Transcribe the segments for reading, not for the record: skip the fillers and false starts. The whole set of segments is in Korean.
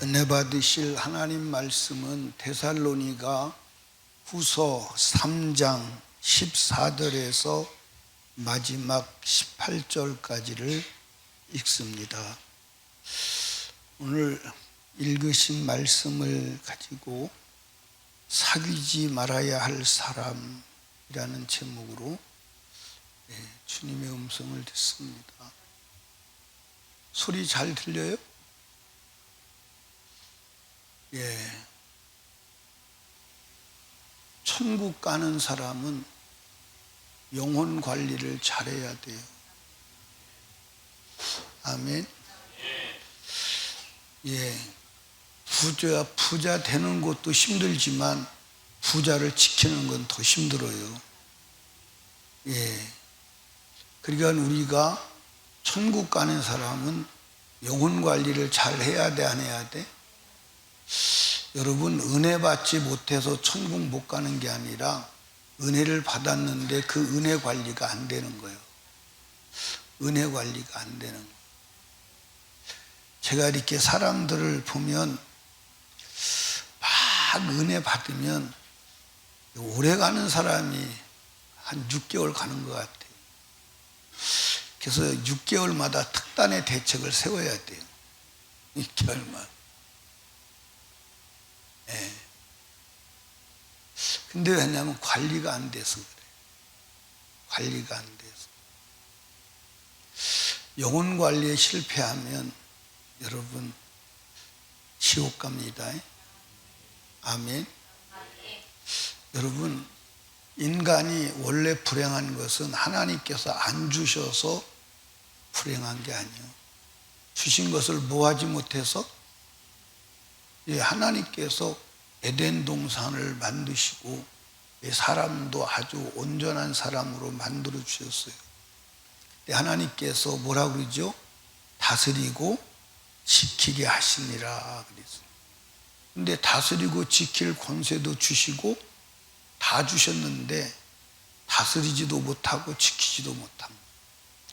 은혜 받으실 하나님 말씀은 데살로니가 후서 3장 14절에서 마지막 18절까지를 읽습니다. 오늘 읽으신 말씀을 가지고 사귀지 말아야 할 사람이라는 제목으로 주님의 음성을 듣습니다. 소리 잘 들려요? 천국 가는 사람은 영혼 관리를 잘해야 돼요. 아멘. 부자 되는 것도 힘들지만 부자를 지키는 건 더 힘들어요. 그러니까 우리가 천국 가는 사람은 영혼 관리를 잘 해야 돼, 안 해야 돼? 여러분, 은혜 받지 못해서 천국 못 가는 게 아니라 은혜를 받았는데 그 은혜 관리가 안 되는 거예요. 은혜 관리가 안 되는 거예요. 제가 이렇게 사람들을 보면 막 은혜 받으면 오래 가는 사람이 한 6개월 가는 것 같아요. 그래서 6개월마다 특단의 대책을 세워야 돼요. 6개월만. 근데 왜냐하면 관리가 안 돼서 그래요. 관리가 안 돼서. 영혼 관리에 실패하면 여러분 지옥 갑니다. 아멘. 여러분, 인간이 원래 불행한 것은 하나님께서 안 주셔서 불행한 게 아니에요. 주신 것을 모아지 못해서 하나님께서 에덴 동산을 만드시고 사람도 아주 온전한 사람으로 만들어 주셨어요. 하나님께서 뭐라고 그러죠? 다스리고 지키게 하시니라 그랬어요. 근데 다스리고 지킬 권세도 주시고 다 주셨는데 다스리지도 못하고 지키지도 못합니다.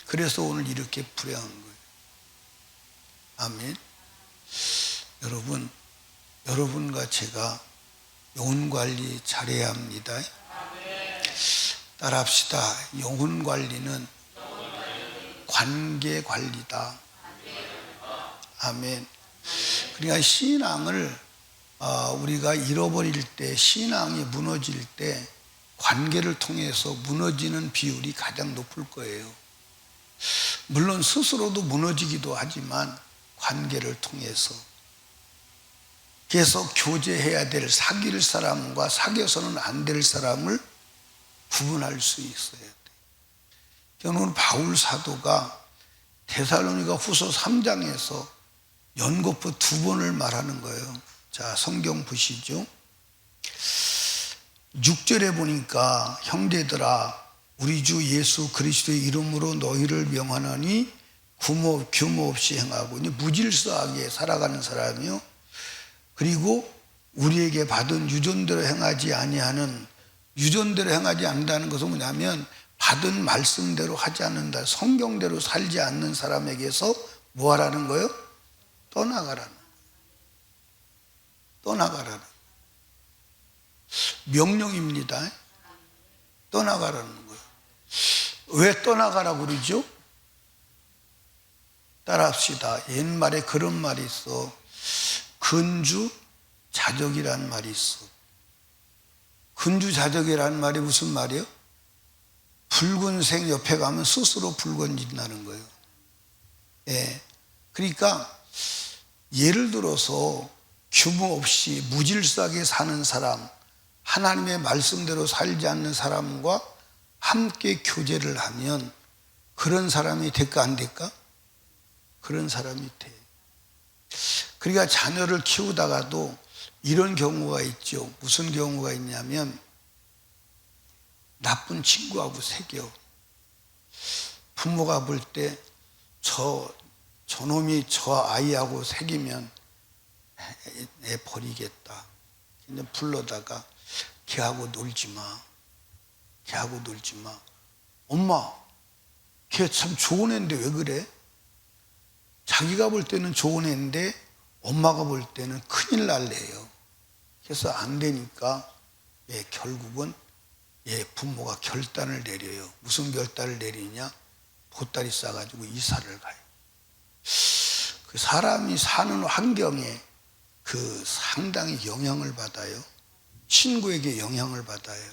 그래서 오늘 이렇게 불행한 거예요. 아멘. 여러분과 제가 영혼 관리 잘해야 합니다. 따라합시다. 영혼 관리는 관계 관리다. 아멘. 그러니까 신앙을 우리가 잃어버릴 때, 신앙이 무너질 때 관계를 통해서 무너지는 비율이 가장 높을 거예요. 물론 스스로도 무너지기도 하지만 관계를 통해서. 그래서 교제해야 될 사귈 사람과 사귀어서는 안 될 사람을 구분할 수 있어야 돼요. 오늘 바울 사도가 데살로니가 후서 3장에서 연거푸 2번을 말하는 거예요. 자, 성경 보시죠. 6절에 보니까 형제들아, 우리 주 예수 그리스도의 이름으로 너희를 명하노니 규모 없이 행하고 무질서하게 살아가는 사람이요. 그리고 우리에게 받은 유전대로 행하지 아니하는, 유전대로 행하지 않는다는 것은 뭐냐면 받은 말씀대로 하지 않는다. 성경대로 살지 않는 사람에게서 뭐 하라는 거예요? 떠나가라는. 떠나가라는 명령입니다. 떠나가라는 거예요. 왜 떠나가라고 그러죠? 따라합시다. 옛말에 그런 말이 있어. 근주자적이라는 말이 있어. 근주자적이라는 말이 무슨 말이에요? 붉은색 옆에 가면 스스로 붉어진다는 거예요. 그러니까 예를 들어서 규모 없이 무질서하게 사는 사람, 하나님의 말씀대로 살지 않는 사람과 함께 교제를 하면 그런 사람이 될까 안 될까? 그런 사람이 돼. 그러니까 자녀를 키우다가도 이런 경우가 있죠. 무슨 경우가 있냐면 나쁜 친구하고 사겨. 부모가 볼 때 저놈이 저 아이하고 사귀면 애 버리겠다. 근데 불러다가 걔하고 놀지 마. 걔하고 놀지 마. 엄마, 걔 참 좋은 애인데 왜 그래? 자기가 볼 때는 좋은 애인데 엄마가 볼 때는 큰일 날래요. 그래서 안 되니까 결국은 부모가 결단을 내려요. 무슨 결단을 내리냐? 보따리 싸가지고 이사를 가요. 그 사람이 사는 환경에 상당히 영향을 받아요. 친구에게 영향을 받아요.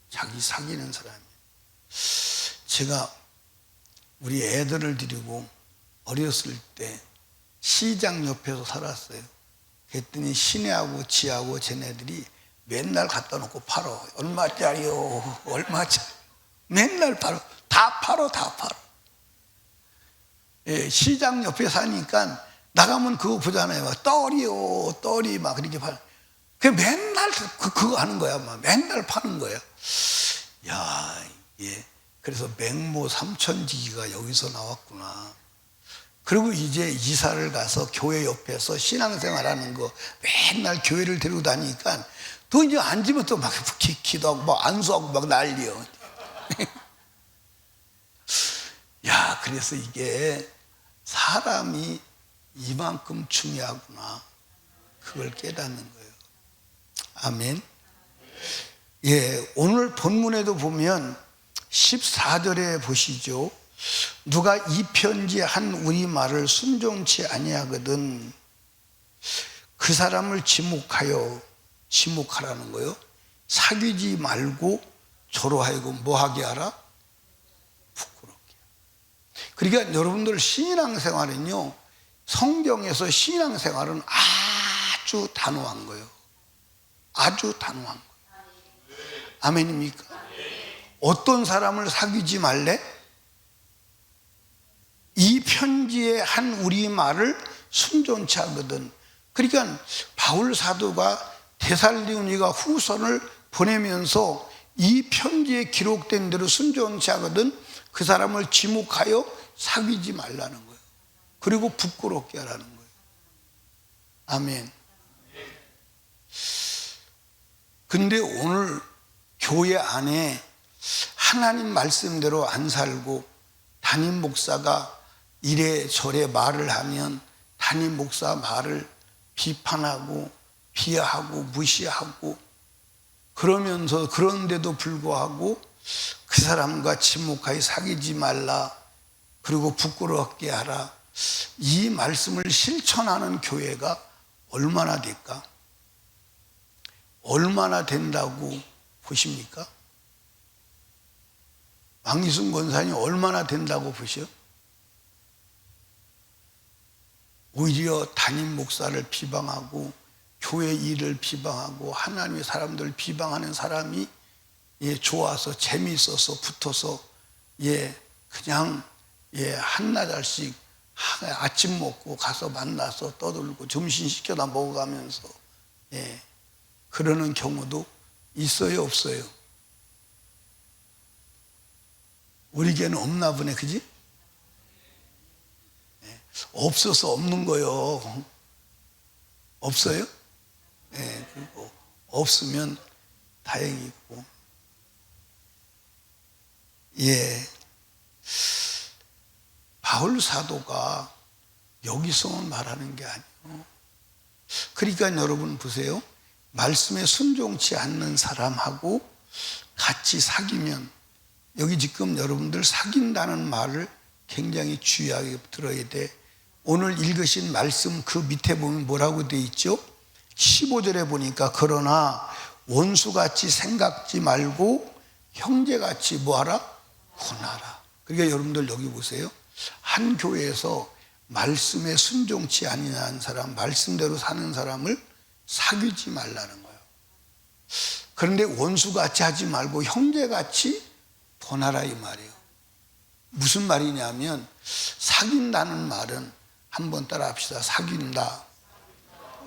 자기 사귀는 사람이. 제가 우리 애들을 데리고 어렸을 때 시장 옆에서 살았어요. 그랬더니 시내하고 지하고 쟤네들이 맨날 갖다 놓고 팔어. 얼마짜리요? 얼마짜리? 맨날 팔어. 다 팔어. 시장 옆에 사니까 나가면 그거 보잖아요. 떨이요, 떨이 막 그렇게 팔. 그 맨날 그거 하는 거야. 막 맨날 파는 거야. 야, 그래서 맹모 삼천지기가 여기서 나왔구나. 그리고 이제 이사를 가서 교회 옆에서 신앙생활하는 거 맨날 교회를 데리고 다니니까 또 이제 앉으면 또 막 기도하고 막 안수하고 막 난리요. 야, 그래서 이게 사람이 이만큼 중요하구나. 그걸 깨닫는 거예요. 아멘. 오늘 본문에도 보면 14절에 보시죠. 누가 이 편지에 한 우리 말을 순종치 아니하거든 그 사람을 지목하라는 거요. 사귀지 말고 저로 하여금 뭐하게 하라? 부끄럽게. 그러니까 여러분들 신앙생활은요, 성경에서 신앙생활은 아주 단호한 거예요. 아주 단호한 거예요. 아멘입니까? 어떤 사람을 사귀지 말래? 이 편지에 한 우리 말을 순종치 않거든. 그러니까 바울 사도가 데살로니가 후서를 보내면서 이 편지에 기록된 대로 순종치 않거든 그 사람을 지목하여 사귀지 말라는 거예요. 그리고 부끄럽게 하라는 거예요. 아멘. 근데 오늘 교회 안에 하나님 말씀대로 안 살고 담임 목사가 이래저래 말을 하면 담임 목사 말을 비판하고 비하하고 무시하고 그러면서 그런데도 불구하고 그 사람과 지목하여 사귀지 말라 그리고 부끄럽게 하라, 이 말씀을 실천하는 교회가 얼마나 될까? 얼마나 된다고 보십니까? 왕기순 권사님 얼마나 된다고 보셔? 오히려 담임 목사를 비방하고 교회 일을 비방하고 하나님의 사람들을 비방하는 사람이 좋아서 재미있어서 붙어서 그냥 한나절씩 아침 먹고 가서 만나서 떠들고 점심 시켜다 먹어가면서 그러는 경우도 있어요, 없어요? 우리 교회는 없나 보네, 그지? 없어서 없는 거요. 없어요? 그리고 없으면 다행이고. 바울 사도가 여기서만 말하는 게 아니에요. 그러니까 여러분 보세요. 말씀에 순종치 않는 사람하고 같이 사귀면, 여기 지금 여러분들 사귄다는 말을 굉장히 주의하게 들어야 돼. 오늘 읽으신 말씀 그 밑에 보면 뭐라고 돼 있죠? 15절에 보니까 그러나 원수같이 생각지 말고 형제같이 뭐하라? 권하라. 그러니까 여러분들 여기 보세요. 한 교회에서 말씀에 순종치 아니한 사람, 말씀대로 사는 사람을 사귀지 말라는 거예요. 그런데 원수같이 하지 말고 형제같이 권하라 이 말이에요. 무슨 말이냐면 사귄다는 말은 한번 따라 합시다. 사귄다.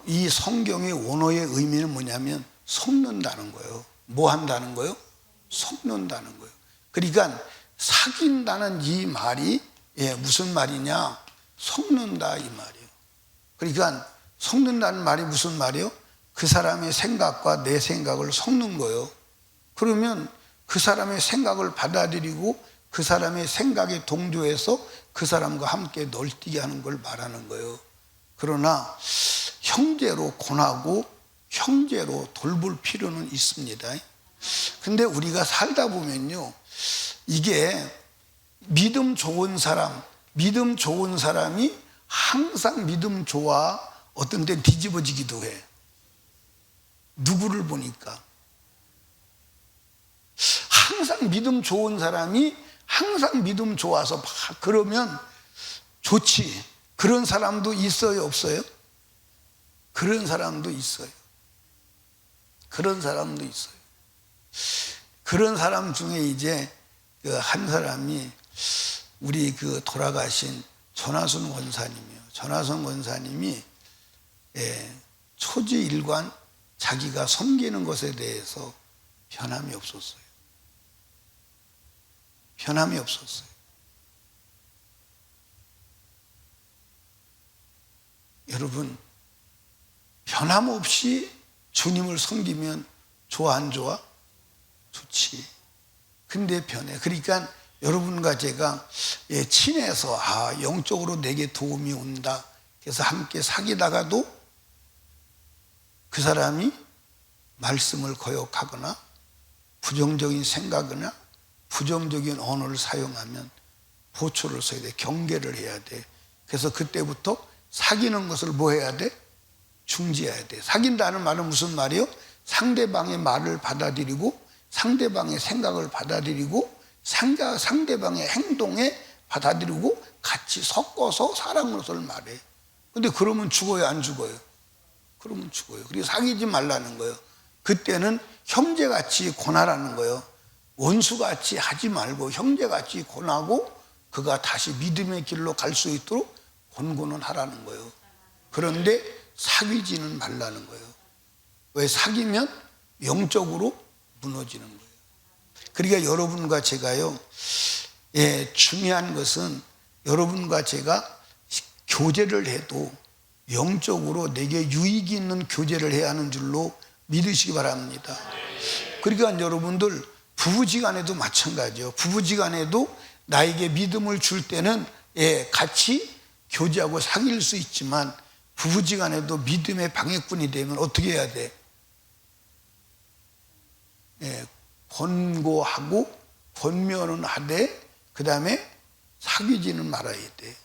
이 성경의 원어의 의미는 뭐냐면 섞는다는 거예요. 뭐 한다는 거예요? 섞는다는 거예요. 그러니까 사귄다는 이 말이 무슨 말이냐? 섞는다 이 말이에요. 그러니까 섞는다는 말이 무슨 말이에요? 그 사람의 생각과 내 생각을 섞는 거예요. 그러면 그 사람의 생각을 받아들이고 그 사람의 생각에 동조해서 그 사람과 함께 널뛰게 하는 걸 말하는 거예요. 그러나 형제로 권하고 형제로 돌볼 필요는 있습니다. 근데 우리가 살다 보면요, 이게 믿음 좋은 사람이 항상 믿음 좋아 어떤 때는 뒤집어지기도 해. 누구를 보니까 항상 믿음 좋은 사람이 항상 믿음 좋아서 그러면 좋지. 그런 사람도 있어요, 없어요? 그런 사람도 있어요. 그런 사람도 있어요. 그런 사람 중에 이제 그 한 사람이 우리 그 돌아가신 전하선 권사님이요. 전하선 권사님이 초지일관 자기가 섬기는 것에 대해서 변함이 없었어요. 변함이 없었어요. 여러분, 변함없이 주님을 섬기면 좋아 안 좋아? 좋지. 근데 변해. 그러니까 여러분과 제가 친해서 영적으로 내게 도움이 온다. 그래서 함께 사귀다가도 그 사람이 말씀을 거역하거나 부정적인 생각이나 부정적인 언어를 사용하면 보초를 써야 돼. 경계를 해야 돼. 그래서 그때부터 사귀는 것을 뭐 해야 돼? 중지해야 돼. 사귄다는 말은 무슨 말이요? 상대방의 말을 받아들이고 상대방의 생각을 받아들이고 상대방의 행동에 받아들이고 같이 섞어서 사랑을 말해. 근데 그러면 죽어요, 안 죽어요? 그러면 죽어요. 그리고 사귀지 말라는 거예요. 그때는 형제같이 권하라는 거예요. 원수같이 하지 말고 형제같이 권하고 그가 다시 믿음의 길로 갈 수 있도록 권고는 하라는 거예요. 그런데 사귀지는 말라는 거예요. 왜? 사귀면 영적으로 무너지는 거예요. 그러니까 여러분과 제가요, 중요한 것은 여러분과 제가 교제를 해도 영적으로 내게 유익이 있는 교제를 해야 하는 줄로 믿으시기 바랍니다. 그러니까 여러분들 부부지간에도 마찬가지예요. 부부지간에도 나에게 믿음을 줄 때는 같이 교제하고 사귈 수 있지만 부부지간에도 믿음의 방해꾼이 되면 어떻게 해야 돼? 권고하고 권면은 하되 그 다음에 사귀지는 말아야 돼.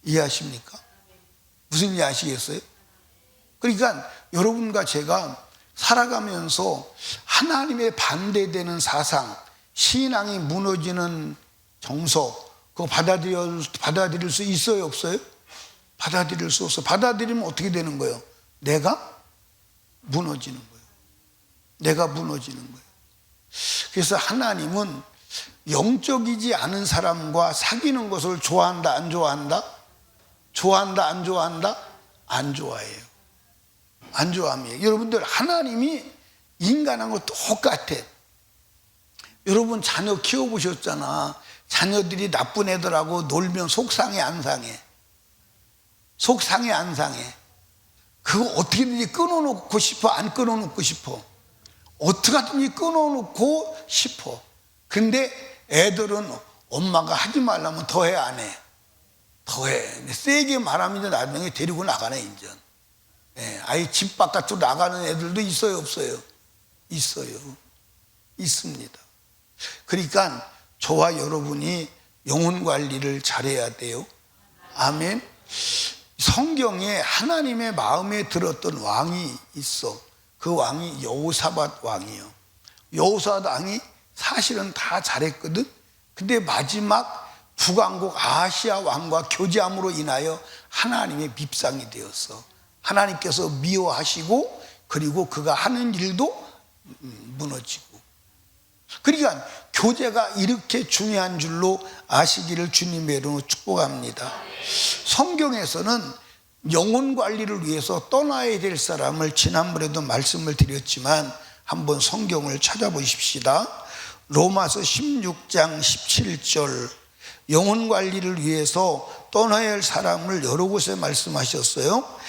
이해하십니까? 무슨 일 아시겠어요? 그러니까 여러분과 제가 살아가면서 하나님의 반대되는 사상, 신앙이 무너지는 정서, 그거 받아들일 수 있어요, 없어요? 받아들일 수 없어. 받아들이면 어떻게 되는 거예요? 내가 무너지는 거예요. 내가 무너지는 거예요. 그래서 하나님은 영적이지 않은 사람과 사귀는 것을 좋아한다, 안 좋아한다? 좋아한다, 안 좋아한다? 안 좋아해요. 안 좋아합니다. 여러분들, 하나님이 인간하고 똑같아. 여러분 자녀 키워보셨잖아. 자녀들이 나쁜 애들하고 놀면 속상해, 안 상해? 속상해, 안 상해? 그거 어떻게든지 끊어놓고 싶어, 안 끊어놓고 싶어? 어떻게든지 끊어놓고 싶어. 근데 애들은 엄마가 하지 말라면 더해, 안 해? 더해. 세게 말하면 이제 나중에 데리고 나가네, 인전. 아예 집 바깥으로 나가는 애들도 있어요, 없어요? 있어요. 있습니다. 그러니까 저와 여러분이 영혼 관리를 잘해야 돼요. 아멘. 성경에 하나님의 마음에 들었던 왕이 있어. 그 왕이 여호사밧 왕이에요. 여호사밧 왕이 사실은 다 잘했거든. 근데 마지막 북왕국 아하시아 왕과 교제함으로 인하여 하나님의 밉상이 되었어. 하나님께서 미워하시고 그리고 그가 하는 일도 무너지고. 그러니까 교제가 이렇게 중요한 줄로 아시기를 주님의 이름으로 축복합니다. 성경에서는 영혼 관리를 위해서 떠나야 될 사람을 지난번에도 말씀을 드렸지만 한번 성경을 찾아보십시다. 로마서 16장 17절, 영혼 관리를 위해서 떠나야 할 사람을 여러 곳에 말씀하셨어요.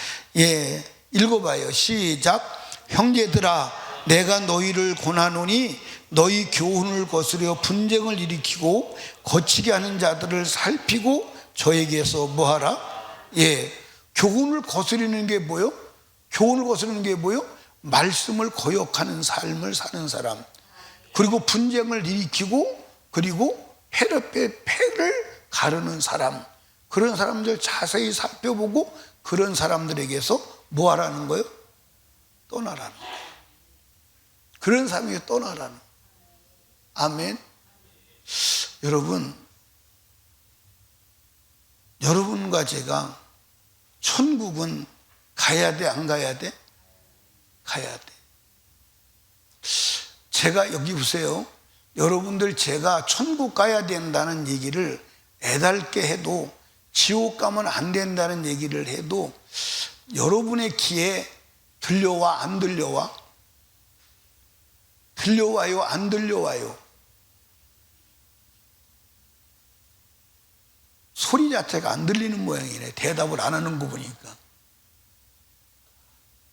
읽어봐요. 시작. 형제들아, 내가 너희를 권하노니 너희 교훈을 거스려 분쟁을 일으키고 거치게 하는 자들을 살피고 저에게서 뭐하라? 교훈을 거스르는 게 뭐요? 교훈을 거스르는 게 뭐요? 말씀을 거역하는 삶을 사는 사람, 그리고 분쟁을 일으키고 그리고 헤롯의 패를 가르는 사람, 그런 사람들 자세히 살펴보고 그런 사람들에게서 뭐 하라는 거예요? 떠나라는 거예요. 그런 사람에게 떠나라는 거예요. 아멘. 여러분과 제가 천국은 가야 돼, 안 가야 돼? 가야 돼. 제가 여기 보세요. 여러분들, 제가 천국 가야 된다는 얘기를 애달게 해도, 지옥 가면 안 된다는 얘기를 해도 여러분의 귀에 들려와, 안 들려와? 들려와요, 안 들려와요? 소리 자체가 안 들리는 모양이네. 대답을 안 하는 거 보니까.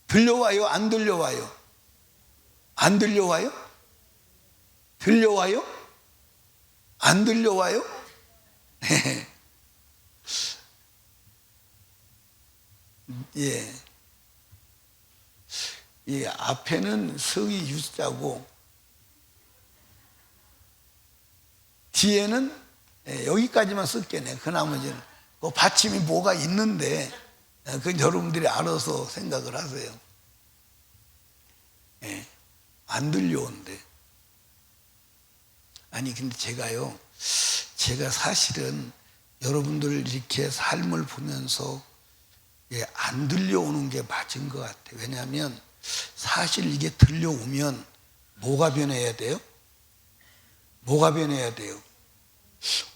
들려와요, 안 들려와요? 안 들려와요? 들려와요? 안 들려와요? 예. 이 앞에는 성이 유자고 뒤에는 여기까지만 쓸게네. 그 나머지는 그 받침이 뭐가 있는데 그건 여러분들이 알아서 생각을 하세요. 예. 안 들려온대. 아니 근데 제가 사실은 여러분들 이렇게 삶을 보면서 안 들려오는 게 맞은 것 같아요. 왜냐하면 사실 이게 들려오면 뭐가 변해야 돼요? 뭐가 변해야 돼요?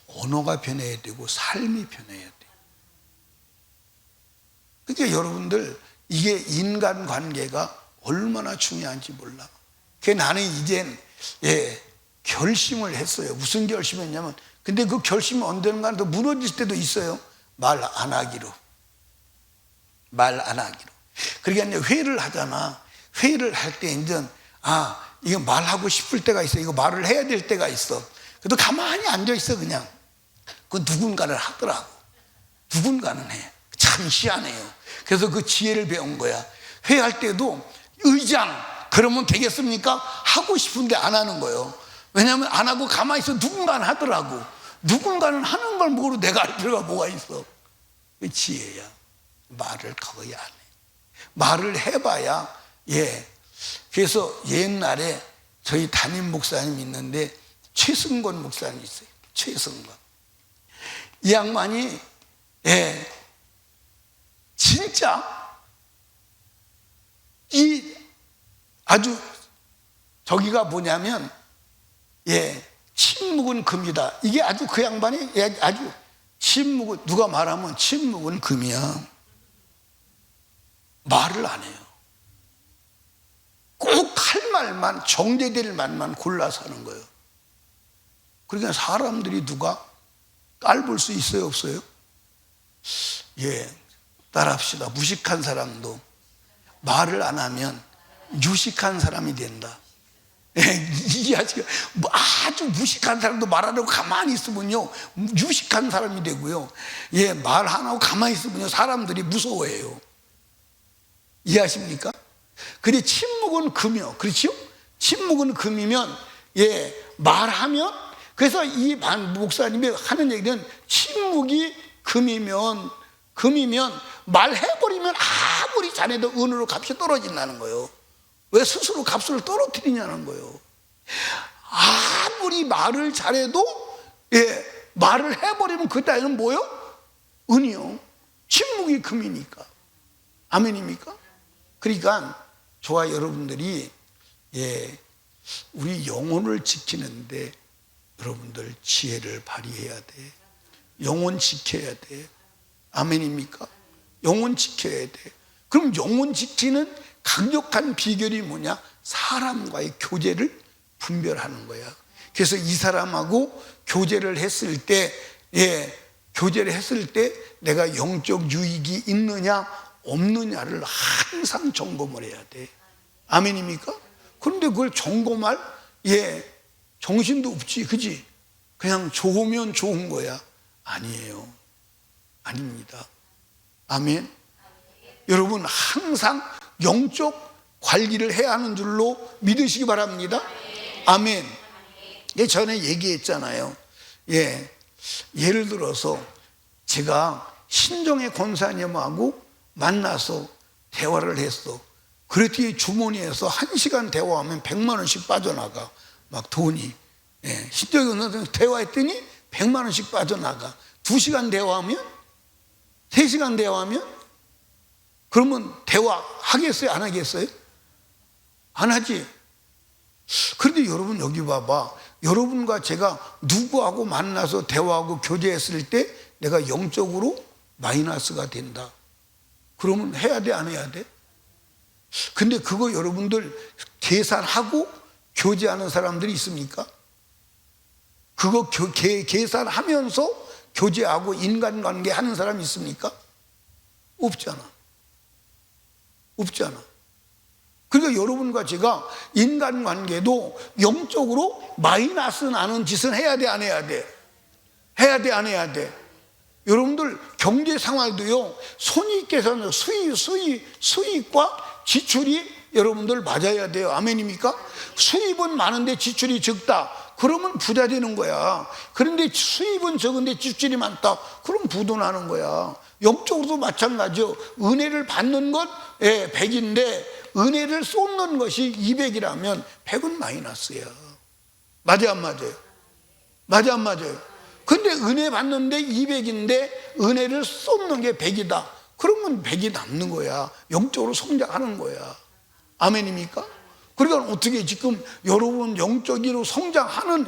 언어가 변해야 되고 삶이 변해야 돼요. 그러니까 여러분들, 이게 인간관계가 얼마나 중요한지 몰라. 그래서 나는 이젠 결심을 했어요. 무슨 결심했냐면, 근데 그 결심이 언젠가 또 무너질 때도 있어요. 말 안 하기로. 말 안 하기로. 그러니까 이제 회의를 하잖아. 회의를 할 때 이제 이거 말하고 싶을 때가 있어. 이거 말을 해야 될 때가 있어. 그래도 가만히 앉아 있어 그냥. 그 누군가를 하더라고. 누군가는 해. 참 희한해요. 그래서 그 지혜를 배운 거야. 회의할 때도 의장 그러면 되겠습니까? 하고 싶은데 안 하는 거예요. 왜냐하면 안 하고 가만히 있어 누군가는 하더라고. 누군가는 하는 걸 모르고 내가 할 필요가 뭐가 있어. 그 지혜야. 말을 거의 안 해. 말을 해봐야. 그래서 옛날에 저희 담임 목사님 있는데 최승권 목사님 있어요. 최승권. 이 양반이 진짜 이 아주 저기가 뭐냐면 침묵은 금이다. 이게 아주 그 양반이 아주 침묵은, 누가 말하면 침묵은 금이야. 말을 안 해요. 꼭 할 말만, 정제될 말만 골라서 하는 거예요. 그러니까 사람들이 누가 깔볼 수 있어요, 없어요? 따라합시다. 무식한 사람도 말을 안 하면 유식한 사람이 된다. 이게 아주 무식한 사람도 말하려고 가만히 있으면요, 유식한 사람이 되고요. 말 안 하고 가만히 있으면요, 사람들이 무서워해요. 이해하십니까? 근데 침묵은 금이요. 그렇죠? 침묵은 금이면, 말하면, 그래서 이 목사님이 하는 얘기는 침묵이 금이면 말해버리면 아무리 잘해도 은으로 값이 떨어진다는 거예요. 왜 스스로 값을 떨어뜨리냐는 거예요. 아무리 말을 잘해도 말을 해버리면 그 따위는 뭐요? 은이요. 침묵이 금이니까. 아멘입니까? 그러니까 저와 여러분들이 우리 영혼을 지키는데 여러분들 지혜를 발휘해야 돼. 영혼 지켜야 돼. 아멘입니까? 영혼 지켜야 돼. 그럼 영혼 지키는 강력한 비결이 뭐냐? 사람과의 교제를 분별하는 거야. 그래서 이 사람하고 교제를 했을 때 내가 영적 유익이 있느냐 없느냐를 항상 점검을 해야 돼. 아멘입니까? 그런데 그걸 점검할 정신도 없지, 그지? 그냥 좋으면 좋은 거야. 아니에요. 아닙니다. 아멘. 여러분 항상 영적 관리를 해야 하는 줄로 믿으시기 바랍니다. 아멘. 전에 얘기했잖아요. 예를 들어서 제가 신정의 권사님하고 만나서 대화를 했어. 그랬더니 주머니에서 1시간 대화하면 100만 원씩 빠져나가. 막 돈이. 신정의 권사님 대화했더니 100만 원씩 빠져나가. 2시간 대화하면? 3시간 대화하면? 그러면 대화하겠어요? 안 하겠어요? 안 하지. 그런데 여러분 여기 봐봐. 여러분과 제가 누구하고 만나서 대화하고 교제했을 때 내가 영적으로 마이너스가 된다. 그러면 해야 돼, 안 해야 돼? 근데 그거 여러분들 계산하고 교제하는 사람들이 있습니까? 그거 계산하면서 교제하고 인간관계 하는 사람이 있습니까? 없잖아. 없잖아. 그러니까 여러분과 제가 인간관계도 영적으로 마이너스 나는 짓은 해야 돼, 안 해야 돼? 해야 돼, 안 해야 돼? 여러분들 경제 생활도요, 손익계산, 수익과 지출이 여러분들 맞아야 돼요. 아멘입니까? 수입은 많은데 지출이 적다. 그러면 부자 되는 거야. 그런데 수입은 적은데 지출이 많다. 그럼 부도 나는 거야. 영적으로도 마찬가지요. 은혜를 받는 것 100인데 은혜를 쏟는 것이 200이라면 100은 마이너스야. 맞아, 안 맞아요? 맞아, 안 맞아요? 근데 은혜 받는데 200인데 은혜를 쏟는 게 100이다. 그러면 100이 남는 거야. 영적으로 성장하는 거야. 아멘입니까? 그러니까 어떻게 지금 여러분 영적으로 성장하는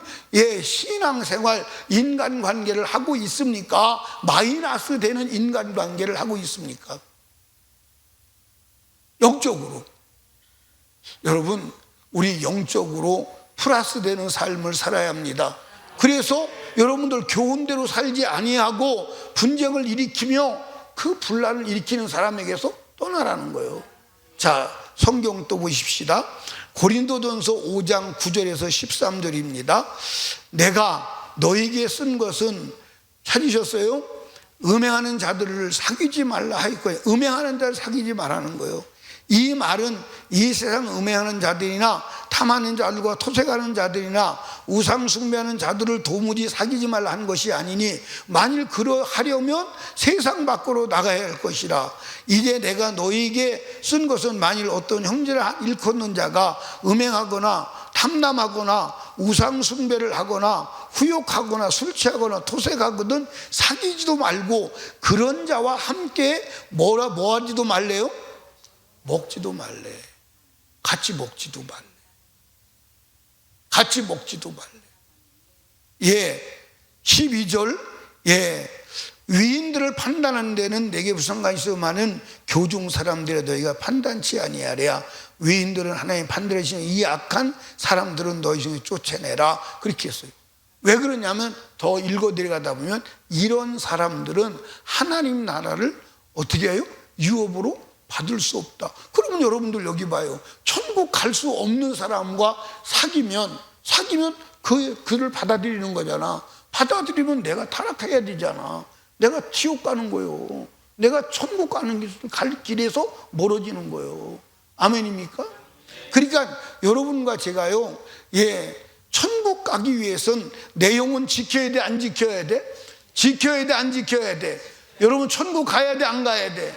신앙생활, 인간관계를 하고 있습니까? 마이너스 되는 인간관계를 하고 있습니까? 영적으로. 여러분 우리 영적으로 플러스 되는 삶을 살아야 합니다. 그래서 여러분들 교훈대로 살지 아니하고 분쟁을 일으키며 그 분란을 일으키는 사람에게서 떠나라는 거예요. 자, 성경 또 보십시다. 고린도전서 5장 9절에서 13절입니다. 내가 너에게 쓴 것은, 찾으셨어요? 음행하는 자들을 사귀지 말라 하였고요. 음행하는 자를 사귀지 말라는 거예요. 이 말은 이 세상 음행하는 자들이나 탐하는 자들과 토색하는 자들이나 우상 숭배하는 자들을 도무지 사귀지 말라 하는 것이 아니니 만일 그러하려면 세상 밖으로 나가야 할 것이라. 이제 내가 너에게 쓴 것은 만일 어떤 형제를 일컫는 자가 음행하거나 탐남하거나 우상 숭배를 하거나 후욕하거나 술 취하거나 토색하거든 사귀지도 말고 그런 자와 함께 뭐하지도 말래요? 먹지도 말래. 같이 먹지도 말래. 같이 먹지도 말래. 12절. 위인들을 판단하는 데는 내게 무슨 상관이 있으마는 교중 사람들의 너희가 판단치 아니하랴. 위인들은 하나님 판단하시는 이 악한 사람들은 너희 중에 쫓아내라. 그렇게 했어요. 왜 그러냐면 더 읽어 내려가다 보면 이런 사람들은 하나님 나라를 어떻게 해요? 유업으로 받을 수 없다. 그러면 여러분들 여기 봐요. 천국 갈 수 없는 사람과 사귀면 그를 받아들이는 거잖아. 받아들이면 내가 타락해야 되잖아. 내가 지옥 가는 거예요. 내가 천국 가는 갈 길에서 멀어지는 거예요. 아멘입니까? 그러니까 여러분과 제가요, 천국 가기 위해서는 내 영혼 지켜야 돼, 안 지켜야 돼? 지켜야 돼, 안 지켜야 돼? 여러분 천국 가야 돼, 안 가야 돼?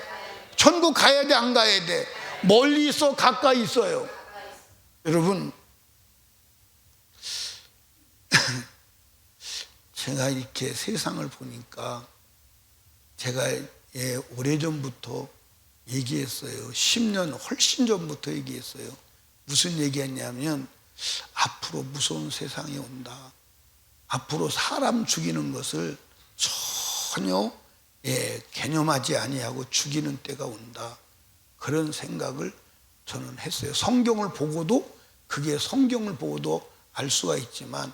천국 가야 돼, 안 가야 돼? 멀리 있어, 가까이 있어요? 여러분, 제가 이렇게 세상을 보니까 제가 오래전부터 얘기했어요. 10년 훨씬 전부터 얘기했어요. 무슨 얘기했냐면 앞으로 무서운 세상이 온다. 앞으로 사람 죽이는 것을 전혀 개념하지 아니하고 죽이는 때가 온다. 그런 생각을 저는 했어요. 성경을 보고도 그게 성경을 보고도 알 수가 있지만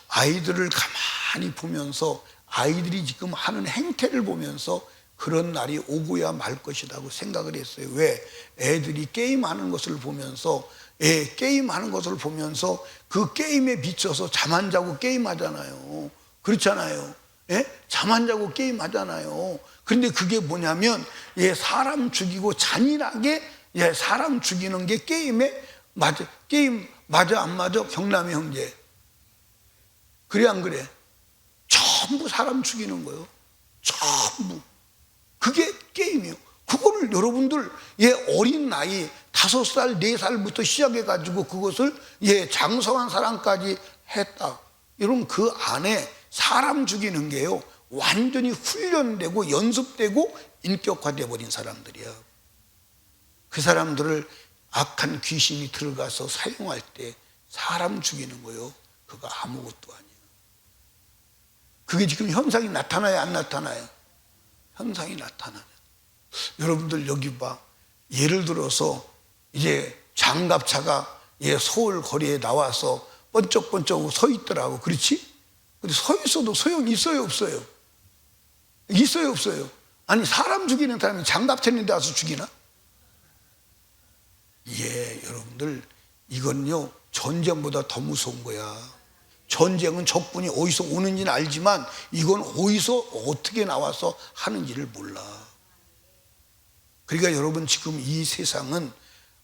아이들을 가만히 보면서 아이들이 지금 하는 행태를 보면서 그런 날이 오고야 말 것이라고 생각을 했어요. 왜? 애들이 게임하는 것을 보면서 게임하는 것을 보면서 그 게임에 미쳐서 잠 안 자고 게임하잖아요. 그렇잖아요. 잠 안 자고 게임 하잖아요. 그런데 그게 뭐냐면 사람 죽이고 잔인하게 사람 죽이는 게 게임에 맞아. 게임 맞아 안 맞아? 경남의 형제. 그래 안 그래? 전부 사람 죽이는 거예요. 전부. 그게 게임이에요. 그거를 여러분들 어린 나이 5살, 4살부터 시작해가지고 그것을 장성한 사람까지 했다. 여러분 그 안에 사람 죽이는 게요 완전히 훈련되고 연습되고 인격화돼 버린 사람들이야. 그 사람들을 악한 귀신이 들어가서 사용할 때 사람 죽이는 거요. 그거 아무것도 아니에요. 그게 지금 현상이 나타나요, 안 나타나요? 현상이 나타나요. 여러분들 여기 봐. 예를 들어서 이제 장갑차가 서울 거리에 나와서 번쩍번쩍 서 있더라고. 그렇지? 근데 서 있어도 소용이 있어요, 없어요? 있어요, 없어요? 아니 사람 죽이는 사람이 장갑차 있는 데 와서 죽이나? 여러분들 이건요 전쟁보다 더 무서운 거야. 전쟁은 적군이 어디서 오는지는 알지만 이건 어디서 어떻게 나와서 하는지를 몰라. 그러니까 여러분 지금 이 세상은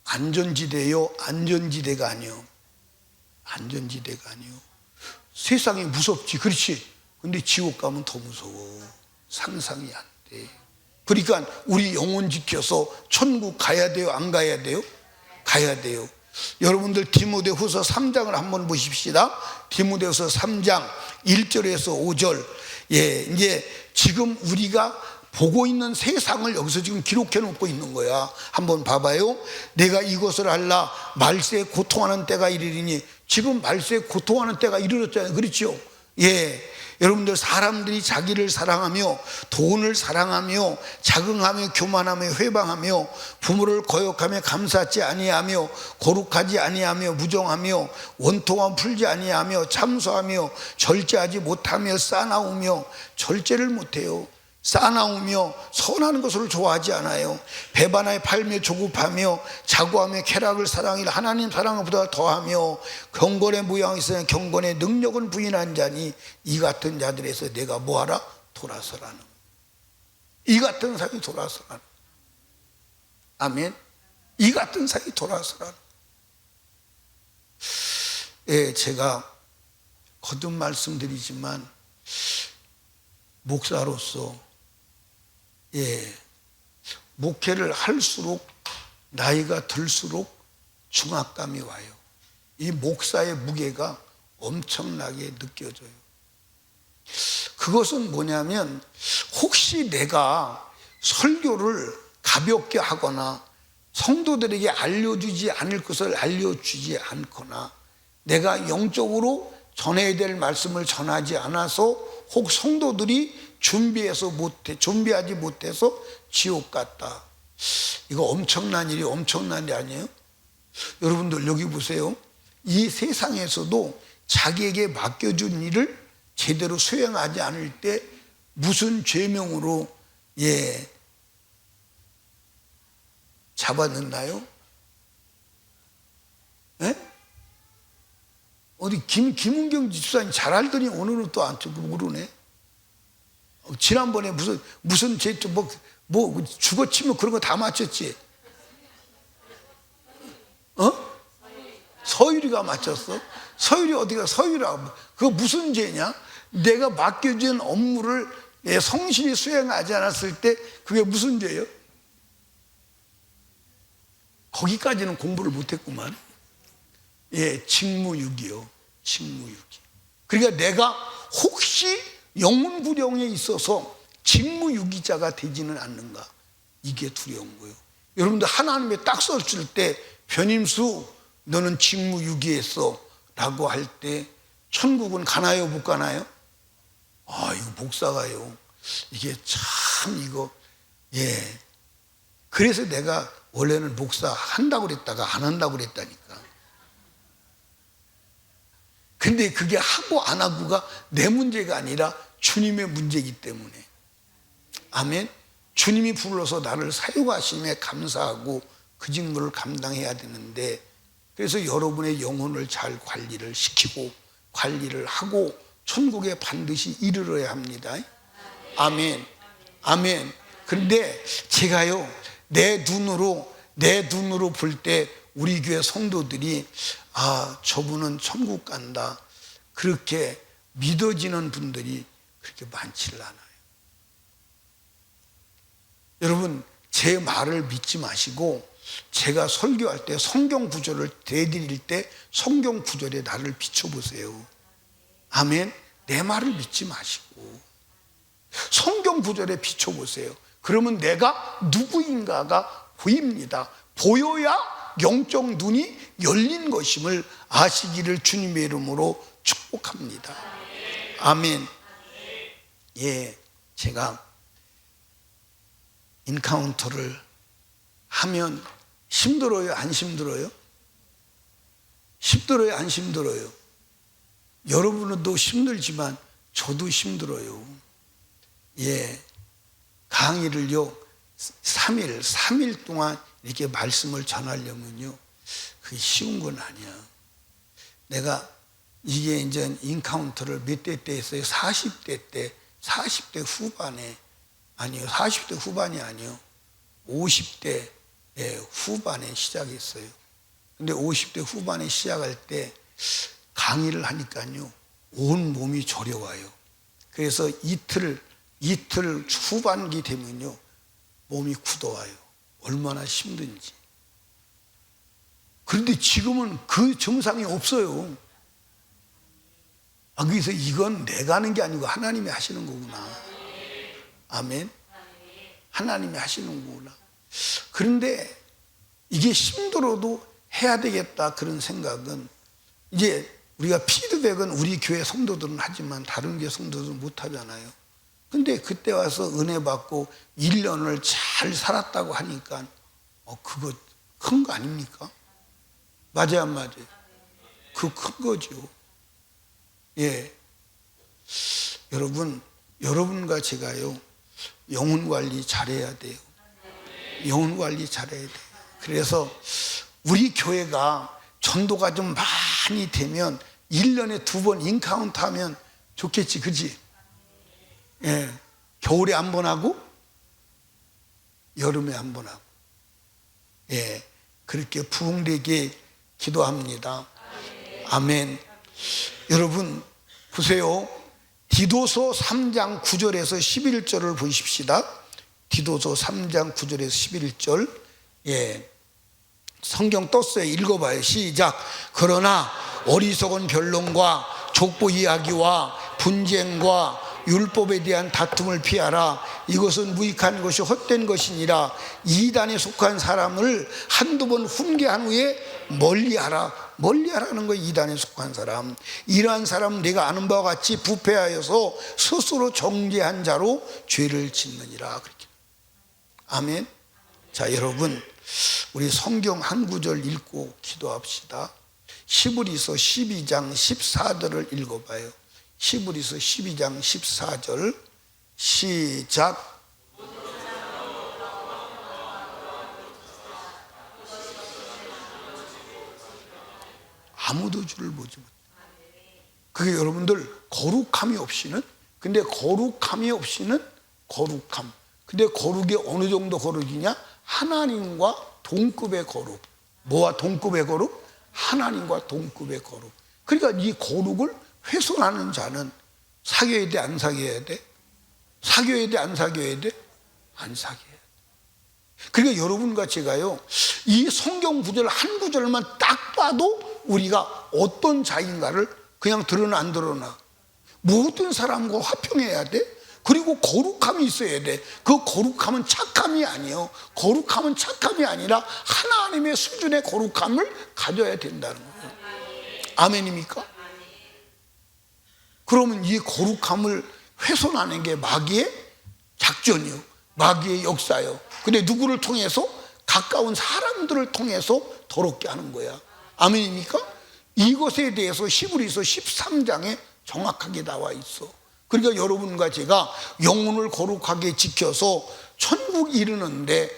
안전지대요, 안전지대가 아니요. 안전지대가 아니요. 세상이 무섭지, 그렇지? 근데 지옥 가면 더 무서워. 상상이 안 돼. 그러니까 우리 영혼 지켜서 천국 가야 돼요, 안 가야 돼요? 가야 돼요. 여러분들 디모데후서 3장을 한번 보십시다. 디모데후서 3장 1절에서 5절. 이제 지금 우리가 보고 있는 세상을 여기서 지금 기록해 놓고 있는 거야. 한번 봐봐요. 내가 이것을 알라 말세에 고통하는 때가 이르리니. 지금 말세에 고통하는 때가 이르렀잖아요. 그렇죠? 여러분들 사람들이 자기를 사랑하며 돈을 사랑하며 자긍하며 교만하며 회방하며 부모를 거역하며 감사치 아니하며 거룩하지 아니하며 무정하며 원통함 풀지 아니하며 참소하며 절제하지 못하며 싸나우며. 절제를 못해요. 싸나우며 선한 것을 좋아하지 않아요. 배반하여 팔며 조급하며 자고하며 쾌락을 사랑하여 하나님 사랑보다 더하며 경건의 모양이 있으나 경건의 능력은 부인한 자니 이 같은 자들에서 내가 뭐하라? 돌아서라는. 이 같은 사람이 돌아서라는. 아멘. 이 같은 사람이 돌아서라는. 제가 거듭 말씀드리지만 목사로서 목회를 할수록 나이가 들수록 중압감이 와요. 이 목사의 무게가 엄청나게 느껴져요. 그것은 뭐냐면 혹시 내가 설교를 가볍게 하거나 성도들에게 알려주지 않을 것을 알려주지 않거나 내가 영적으로 전해야 될 말씀을 전하지 않아서 혹 성도들이 준비하지 못해서 지옥 갔다. 이거 엄청난 일이 아니에요? 여러분들 여기 보세요. 이 세상에서도 자기에게 맡겨준 일을 제대로 수행하지 않을 때 무슨 죄명으로 잡아넣나요? 어디 김은경 집사님 잘 알더니 오늘은 또 안 모르네. 지난번에 무슨 죄 뭐 죽어치면 그런 거 다 맞췄지. 서유리가 맞췄어. 서유리 어디가 서유리가 그거 무슨 죄냐? 내가 맡겨진 업무를 성실히 수행하지 않았을 때 그게 무슨 죄예요? 거기까지는 공부를 못했구만. 직무유기요. 직무유기. 그러니까 내가 혹시 영혼 구령에 있어서 직무유기자가 되지는 않는가. 이게 두려운 거예요. 여러분들 하나님에 딱 썼을 때 변임수 너는 직무유기했어 라고 할 때 천국은 가나요 못 가나요? 이거 목사가요. 이게 참 이거 그래서 내가 원래는 목사 한다고 그랬다가 안 한다고 그랬다니까. 근데 그게 하고 안 하고가 내 문제가 아니라 주님의 문제이기 때문에. 아멘. 주님이 불러서 나를 사용하심에 감사하고 그 직무를 감당해야 되는데, 그래서 여러분의 영혼을 잘 관리를 시키고 관리를 하고 천국에 반드시 이르러야 합니다. 아멘. 아멘. 그런데 제가요, 내 눈으로 볼 때 우리 교회 성도들이 저분은 천국 간다, 그렇게 믿어지는 분들이 그렇게 많지를 않아요. 여러분, 제 말을 믿지 마시고 제가 설교할 때 성경 구절을 대드릴 때 성경 구절에 나를 비춰보세요. 아멘. 내 말을 믿지 마시고 성경 구절에 비춰보세요. 그러면 내가 누구인가가 보입니다. 보여야 영적 눈이 열린 것임을 아시기를 주님의 이름으로 축복합니다. 아멘. 예, 제가 인카운터를 하면 힘들어요, 안 힘들어요? 힘들어요, 안 힘들어요? 여러분도 힘들지만 저도 힘들어요. 예, 강의를요 3일 동안 이렇게 말씀을 전하려면요 그게 쉬운 건 아니야. 내가 이게 이제 인카운터를 몇 대 때 했어요? 40대 후반에, 아니요, 40대 후반이 아니요, 50대 후반에 시작했어요. 근데 50대 후반에 시작할 때 강의를 하니까요 온 몸이 저려와요. 그래서 이틀 후반기 되면요 몸이 굳어와요. 얼마나 힘든지. 그런데 지금은 그 증상이 없어요. 그래서 이건 내가 하는 게 아니고 하나님이 하시는 거구나. 아멘. 하나님이 하시는 거구나. 그런데 이게 힘들어도 해야 되겠다, 그런 생각은, 이제 우리가 피드백은 우리 교회 성도들은 하지만 다른 교회 성도들은 못 하잖아요. 근데 그때 와서 은혜 받고 1년을 잘 살았다고 하니까 그거 큰 거 아닙니까? 맞아요, 안 맞아요? 그거 큰 거죠. 예, 여러분과 제가요 영혼 관리 잘해야 돼요. 영혼 관리 잘해야 돼요. 그래서 우리 교회가 전도가 좀 많이 되면 1년에 2번 인카운트 하면 좋겠지, 그지? 예, 겨울에 한 번 하고 여름에 한 번 하고, 예, 그렇게 부흥되게 기도합니다. 아멘. 여러분 보세요. 디도서 3장 9절에서 11절을 보십시다. 디도서 3장 9절에서 11절. 예, 성경 떴어요. 읽어봐요. 시작. 그러나 어리석은 변론과 족보 이야기와 분쟁과 율법에 대한 다툼을 피하라. 이것은 무익한 것이 헛된 것이니라. 이단에 속한 사람을 한두 번 훈계한 후에 멀리하라. 멀리하라는 거예요. 이단에 속한 사람. 이러한 사람은 내가 아는 바와 같이 부패하여서 스스로 정죄한 자로 죄를 짓느니라. 그렇게. 아멘. 자, 여러분, 우리 성경 한 구절 읽고 기도합시다. 히브리서 12장 14절을 읽어봐요. 히브리서 12장 14절. 시작. 아무도 주를 보지 못해. 그게 여러분들 거룩함이 없이는, 근데 거룩함이 없이는 거룩함. 근데 거룩이 어느 정도 거룩이냐? 하나님과 동급의 거룩. 뭐와 동급의 거룩? 하나님과 동급의 거룩. 그러니까 이 거룩을 훼손하는 자는 사귀어야 돼, 안 사귀어야 돼? 사귀어야 돼, 안 사귀어야 돼? 안 사귀어야 돼. 그러니까 여러분과 제가요 이 성경 구절 한 구절만 딱 봐도 우리가 어떤 자인가를 그냥 드러나 안 드러나. 모든 사람과 화평해야 돼. 그리고 거룩함이 있어야 돼. 그 거룩함은 착함이 아니에요. 거룩함은 착함이 아니라 하나님의 수준의 거룩함을 가져야 된다는 거예요. 아멘입니까? 그러면 이 거룩함을 훼손하는 게 마귀의 작전이요, 마귀의 역사요. 근데 누구를 통해서? 가까운 사람들을 통해서 더럽게 하는 거야. 아멘입니까? 이것에 대해서 히브리서 13장에 정확하게 나와 있어. 그러니까 여러분과 제가 영혼을 거룩하게 지켜서 천국 이르는데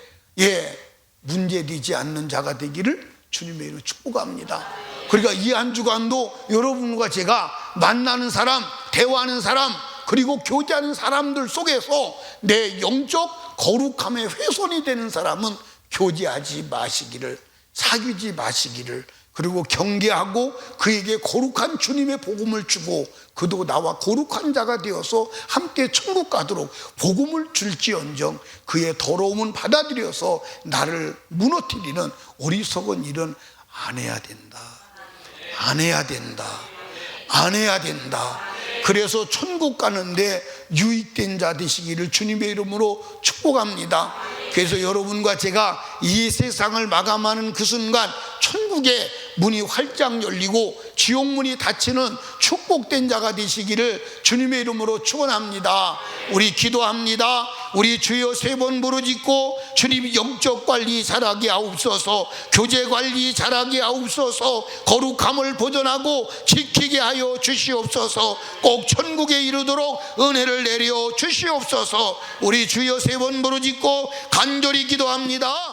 문제되지 않는 자가 되기를 주님의 이름으로 축복합니다. 그러니까 이 한 주간도 여러분과 제가 만나는 사람 대화하는 사람, 그리고 교제하는 사람들 속에서 내 영적 거룩함에 훼손이 되는 사람은 교제하지 마시기를, 사귀지 마시기를, 그리고 경계하고 그에게 거룩한 주님의 복음을 주고 그도 나와 거룩한 자가 되어서 함께 천국 가도록 복음을 줄지언정 그의 더러움은 받아들여서 나를 무너뜨리는 어리석은 일은 안 해야 된다. 안 해야 된다. 안 해야 된다. 그래서 천국 가는데 유익된 자 되시기를 주님의 이름으로 축복합니다. 그래서 여러분과 제가 이 세상을 마감하는 그 순간 천국의 문이 활짝 열리고 지옥 문이 닫히는 축복된 자가 되시기를 주님의 이름으로 축원합니다. 우리 기도합니다. 우리 주여 3번 부르짖고 주님 영적 관리 잘하게 하옵소서, 교제 관리 잘하게 하옵소서, 거룩함을 보존하고 지키게 하여 주시옵소서, 꼭 천국에 이르도록 은혜를 내려 주시옵소서. 우리 주여 3번 부르짖고 간절히 기도합니다.